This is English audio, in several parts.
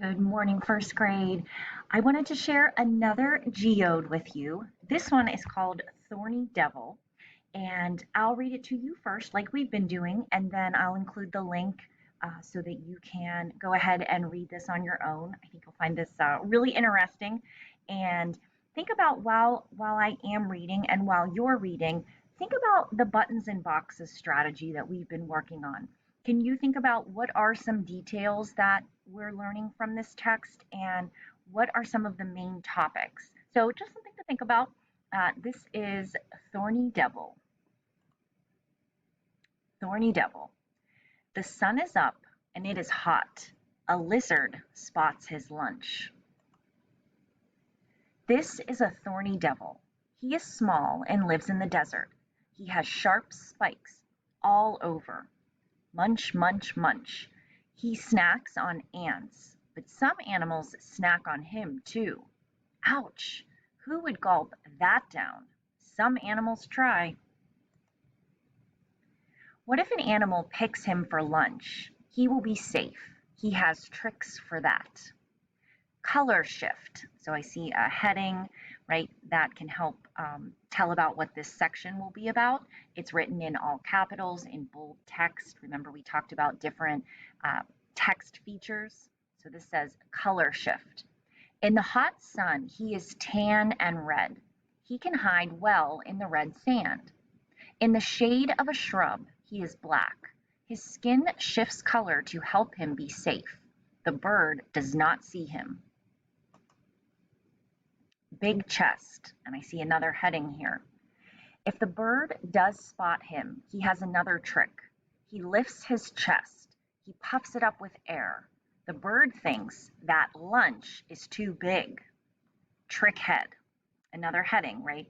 Good morning, first grade. I wanted to share another geode with you. This one is called Thorny Devil, and I'll read it to you first, like we've been doing, and then I'll include the link so that you can go ahead and read this on your own. I think you'll find this really interesting. And think about while I am reading and while you're reading, think about the buttons and boxes strategy that we've been working on. Can you think about what are some details that we're learning from this text and what are some of the main topics? So just something to think about. This is Thorny Devil. Thorny Devil. The sun is up and it is hot. A lizard spots his lunch. This is a thorny devil. He is small and lives in the desert. He has sharp spikes all over. Munch, munch, munch. He snacks on ants, but some animals snack on him too. Ouch! Who would gulp that down? Some animals try. What if an animal picks him for lunch? He will be safe. He has tricks for that. Color shift. So I see a heading, right, that can help tell about what this section will be about. It's written in all capitals, in bold text. Remember, we talked about different text features. So this says color shift. In the hot sun, he is tan and red. He can hide well in the red sand. In the shade of a shrub, he is black. His skin shifts color to help him be safe. The bird does not see him. Big chest, and I see another heading here. If the bird does spot him, he has another trick. He lifts his chest. He puffs it up with air. The bird thinks that lunch is too big. Trick head, another heading, right?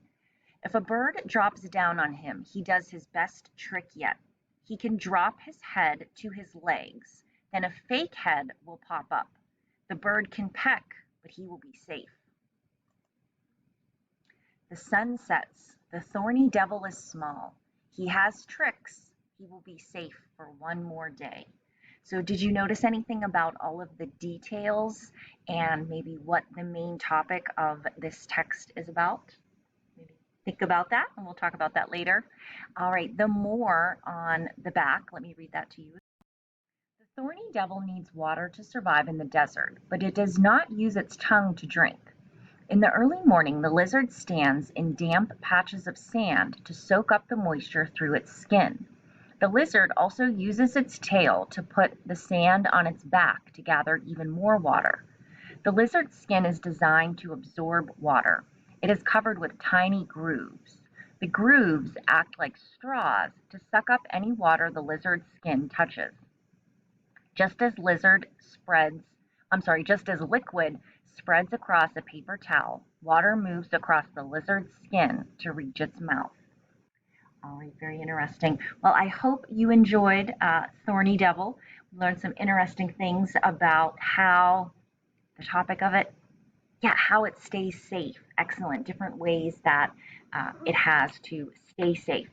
If a bird drops down on him, he does his best trick yet. He can drop his head to his legs. Then a fake head will pop up. The bird can peck, but he will be safe. The sun sets. The thorny devil is small. He has tricks. He will be safe for one more day. So did you notice anything about all of the details and maybe what the main topic of this text is about? Maybe think about that, and we'll talk about that later. All right, the more on the back, let me read that to you. The thorny devil needs water to survive in the desert, but it does not use its tongue to drink. In the early morning, the lizard stands in damp patches of sand to soak up the moisture through its skin. The lizard also uses its tail to put the sand on its back to gather even more water. The lizard's skin is designed to absorb water. It is covered with tiny grooves. The grooves act like straws to suck up any water the lizard's skin touches. Just as liquid spreads across a paper towel, water moves across the lizard's skin to reach its mouth. All right, very interesting. Well, I hope you enjoyed Thorny Devil. We learned some interesting things about how the topic of it, how it stays safe. Excellent, different ways that it has to stay safe.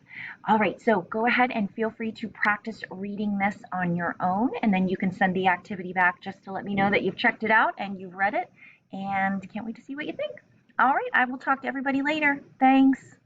All right, so go ahead and feel free to practice reading this on your own, and then you can send the activity back just to let me know that you've checked it out and you've read it, and can't wait to see what you think. All right, I will talk to everybody later. Thanks.